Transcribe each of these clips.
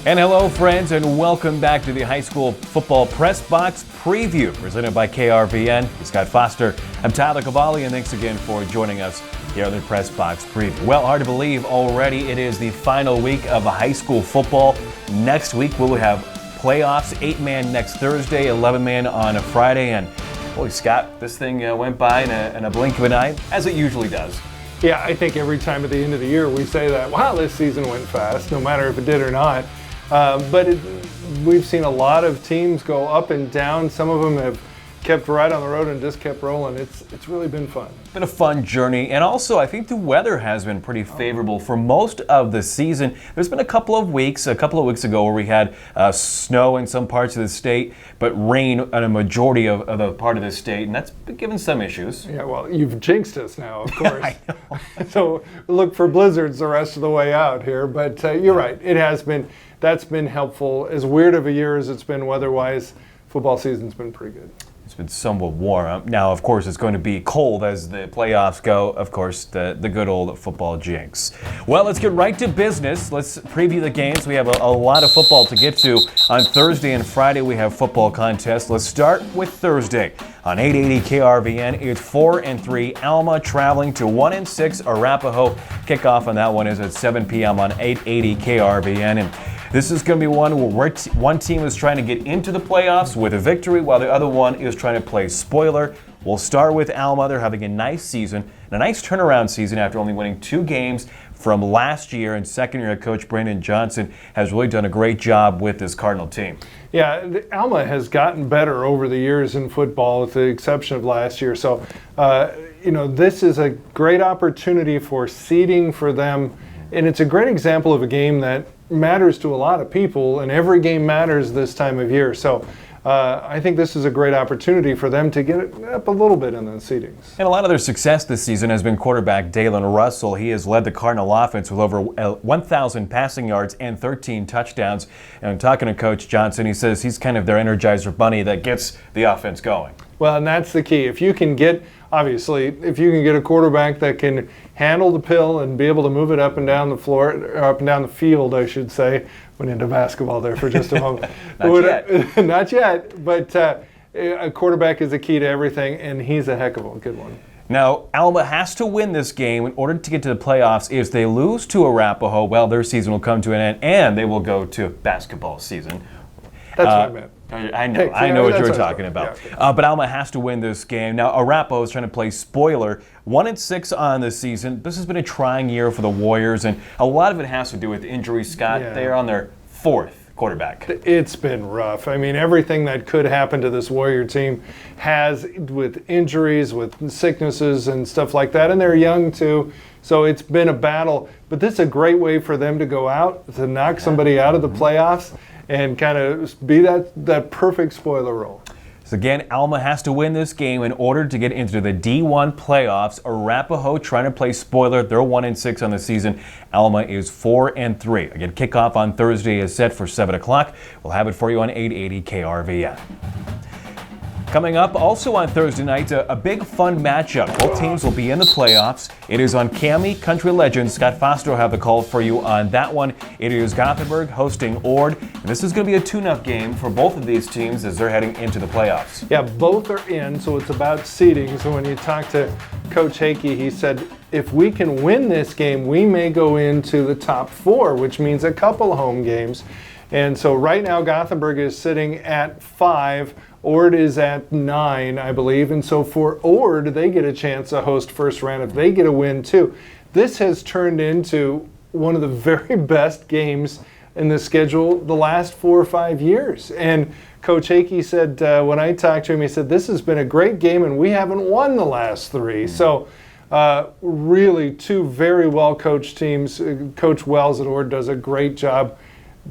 And hello, friends, and welcome back to the high school football press box preview presented by KRVN. It's Scott Foster. I'm Tyler Cavali, and thanks again for joining us here on the press box preview. Well, hard to believe already it is the final week of high school football. Next week we'll have playoffs, 8-man next Thursday, 11-man on a Friday, and holy Scott, this thing went by in a blink of an eye, as it usually does. Yeah, I think every time at the end of the year we say that, wow, this season went fast, no matter if it did or not. We've seen a lot of teams go up and down. Some of them have kept right on the road and just kept rolling. It's really been fun. It's been a fun journey, and also I think the weather has been pretty favorable for most of the season. There's been a couple of weeks ago where we had snow in some parts of the state, but rain in a majority of the part of the state, and that's been given some issues. Yeah, well, you've jinxed us now, of course. I know. So look for blizzards the rest of the way out here, but you're right. It has been. That's been helpful. As weird of a year as it's been weather-wise, football season's been pretty good. It's been somewhat warm. Now, of course, it's going to be cold as the playoffs go. Of course, the good old football jinx. Well, let's get right to business. Let's preview the games. We have a lot of football to get to. On Thursday and Friday, we have football contests. Let's start with Thursday. On 880 KRVN, it's 4-3 Alma traveling to 1-6 Arapahoe. Kickoff on that one is at 7 p.m. on 880 KRVN. And this is going to be one where one team is trying to get into the playoffs with a victory, while the other one is trying to play spoiler. We'll start with Alma. They're having a nice season, and a nice turnaround season after only winning 2 games from last year. And second-year coach Brandon Johnson has really done a great job with this Cardinal team. Yeah, Alma has gotten better over the years in football, with the exception of last year. So, this is a great opportunity for seeding for them, and it's a great example of a game that matters to a lot of people, and every game matters this time of year. So I think this is a great opportunity for them to get it up a little bit in the seedings. And a lot of their success this season has been quarterback Dalen Russell. He has led the Cardinal offense with over 1,000 passing yards and 13 touchdowns. And talking to Coach Johnson, he says he's kind of their Energizer bunny that gets the offense going. Well, and that's the key. If you can get a quarterback that can handle the pill and be able to move it up and down the floor, or up and down the field, I should say. Went into basketball there for just a moment. Not yet, but a quarterback is the key to everything, and he's a heck of a good one. Now, Alma has to win this game in order to get to the playoffs. If they lose to Arapahoe, well, their season will come to an end, and they will go to basketball season. That's what I meant. I know what you're talking about. Yeah. But Alma has to win this game. Now, Arapahoe is trying to play spoiler. 1-6 on the season. This has been a trying year for the Warriors, and a lot of it has to do with injuries, Scott. Yeah. They are on their 4th quarterback. It's been rough. I mean, everything that could happen to this Warrior team has, with injuries, with sicknesses and stuff like that, and they're young too. So it's been a battle. But this is a great way for them to go out, to knock somebody out of the playoffs, and kind of be that perfect spoiler role. So again, Alma has to win this game in order to get into the D1 playoffs. Arapahoe trying to play spoiler. They're 1-6 on the season. Alma is 4-3. Again, kickoff on Thursday is set for 7 o'clock. We'll have it for you on 880 KRVN. Coming up also on Thursday night, a big fun matchup. Both teams will be in the playoffs. It is on Cami Country Legends. Scott Foster will have the call for you on that one. It is Gothenburg hosting Ord. And this is going to be a tune-up game for both of these teams as they're heading into the playoffs. Yeah, both are in, so it's about seeding. So when you talk to Coach Hakey, he said, if we can win this game, we may go into the top 4, which means a couple home games. And so right now, Gothenburg is sitting at 5. Ord is at 9, I believe. And so for Ord, they get a chance to host first round if they get a win too. This has turned into one of the very best games in the schedule the last 4 or 5 years. And Coach Hakey said, when I talked to him, he said, this has been a great game and we haven't won the last 3. So really 2 very well-coached teams. Coach Wells at Ord does a great job.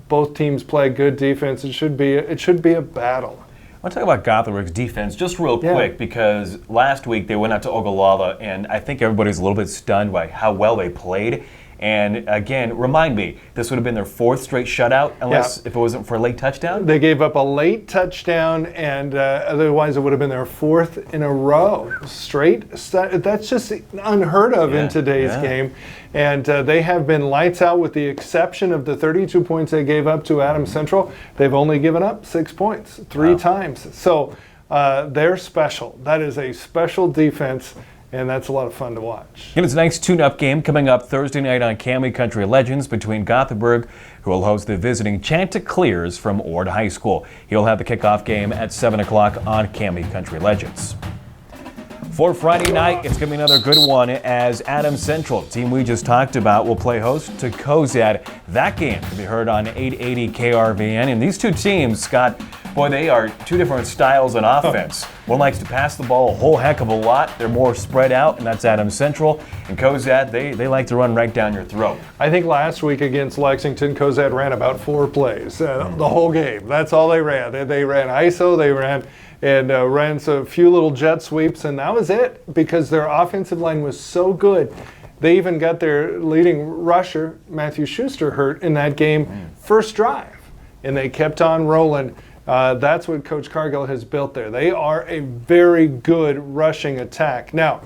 Both teams play good defense. It should be a battle. I want to talk about Gothenburg's defense just real quick because last week they went out to Ogallala, and I think everybody's a little bit stunned by how well they played. And again, remind me, this would have been their 4th straight shutout, unless if it wasn't for a late touchdown? They gave up a late touchdown, and otherwise it would have been their 4th in a row straight. That's just unheard of in today's game. And they have been lights out with the exception of the 32 points they gave up to Adams Central. They've only given up 6 points 3 times. So they're special. That is a special defense. And that's a lot of fun to watch. And it's a nice tune-up game coming up Thursday night on KRVN Country Legends between Gothenburg, who will host the visiting Chanticleers from Ord High School. He'll have the kickoff game at 7 o'clock on KRVN Country Legends. For Friday night, it's going to be another good one as Adams Central, team we just talked about, will play host to Cozad. That game can be heard on 880 KRVN. And these two teams, Scott, boy, they are two different styles on offense. One likes to pass the ball a whole heck of a lot. They're more spread out, and that's Adams Central. And Cozad, they like to run right down your throat. I think last week against Lexington, Cozad ran about 4 plays the whole game. That's all they ran. They ran ISO, they ran a few little jet sweeps, and that was it because their offensive line was so good. They even got their leading rusher, Matthew Schuster, hurt in that game first drive, and they kept on rolling. That's what Coach Cargill has built there. They are a very good rushing attack. Now,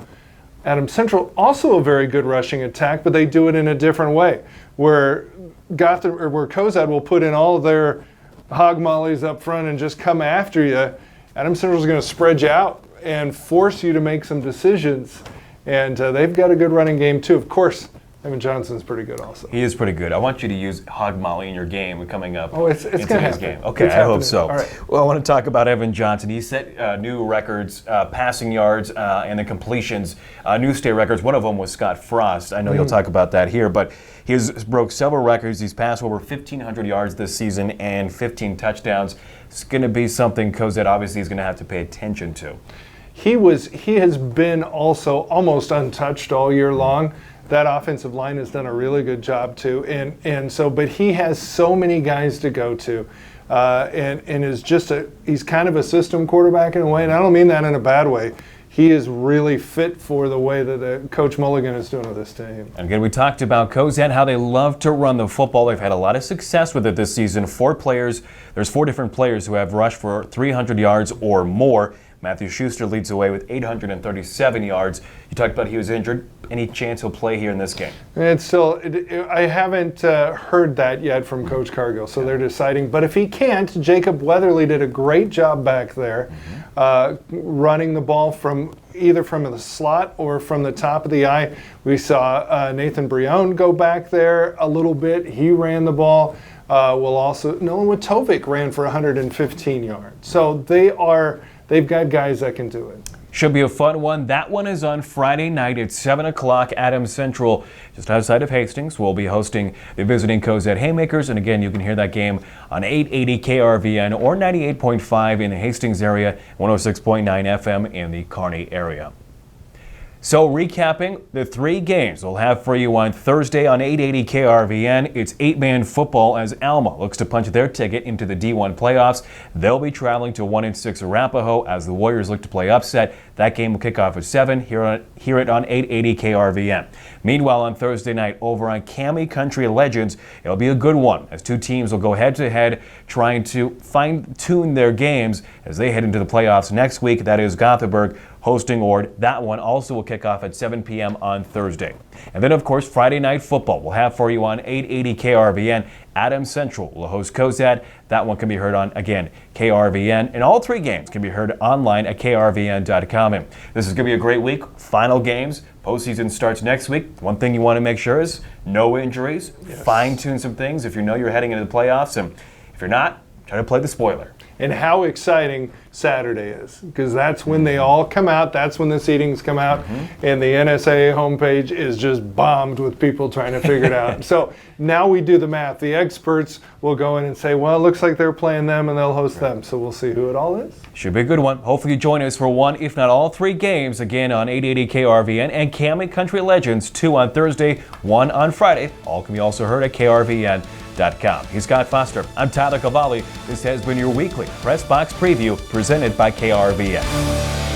Adams Central also a very good rushing attack, but they do it in a different way, where Cozad will put in all of their hog mollies up front and just come after you. Adams Central is going to spread you out and force you to make some decisions. And they've got a good running game, too. Of course, Evan Johnson's pretty good also. He is pretty good. I want you to use hog molly in your game coming up. Oh, it's going to happen. Game. Okay, it's I hope so. All right. Well, I want to talk about Evan Johnson. He set new records, passing yards and the completions, new state records. One of them was Scott Frost. I know you'll talk about that here, but he has broke several records. He's passed over 1,500 yards this season and 15 touchdowns. It's going to be something Cozad obviously is going to have to pay attention to. He has been also almost untouched all year long. That offensive line has done a really good job too, but he has so many guys to go to, and is just he's kind of a system quarterback in a way, and I don't mean that in a bad way. He is really fit for the way that Coach Mulligan is doing with this team. And again, we talked about Cozad, how they love to run the football. They've had a lot of success with it this season. There's 4 different players who have rushed for 300 yards or more. Matthew Schuster leads the way with 837 yards. You talked about he was injured. Any chance he'll play here in this game? I haven't heard that yet from Coach Cargill, so they're deciding. But if he can't, Jacob Weatherly did a great job back there, running the ball either from the slot or from the top of the eye. We saw Nathan Brion go back there a little bit. He ran the ball. Nolan Witovic ran for 115 yards. So they've got guys that can do it. Should be a fun one. That one is on Friday night at 7 o'clock. Adams Central, just outside of Hastings, will be hosting the visiting Cozad Haymakers. And again, you can hear that game on 880 KRVN or 98.5 in the Hastings area, 106.9 FM in the Kearney area. So recapping the 3 games we'll have for you on Thursday on 880 KRVN. It's 8-man football as Alma looks to punch their ticket into the D1 playoffs. They'll be traveling to 1-6 Arapahoe as the Warriors look to play upset. That game will kick off at 7. Hear it on 880 KRVN. Meanwhile, on Thursday night over on KRVN Country Legends, it'll be a good one as 2 teams will go head-to-head trying to fine-tune their games as they head into the playoffs next week. That is Gothenburg hosting Ord. That one also will kick off at 7 p.m. on Thursday. And then, of course, Friday night football we'll have for you on 880 KRVN. Adams Central will host Cozad. That one can be heard on, again, KRVN. And all 3 games can be heard online at krvn.com. And this is going to be a great week. Final games. Postseason starts next week. One thing you want to make sure is no injuries. Yes. Fine-tune some things if you know you're heading into the playoffs. And if you're not, try to play the spoiler. And how exciting Saturday is, because that's when they all come out. That's when the seedings come out, and the NSAA homepage is just bombed with people trying to figure it out. So now we do the math. The experts will go in and say, well, it looks like they're playing them, and they'll host them. So we'll see who it all is. Should be a good one. Hopefully you join us for one, if not all 3 games, again on 880 KRVN and KRVN Country Legends, 2 on Thursday, 1 on Friday. All can be also heard at krvn.com. He's Scott Foster. I'm Tyler Cavali. This has been your weekly Press Box Preview presented by KRVN.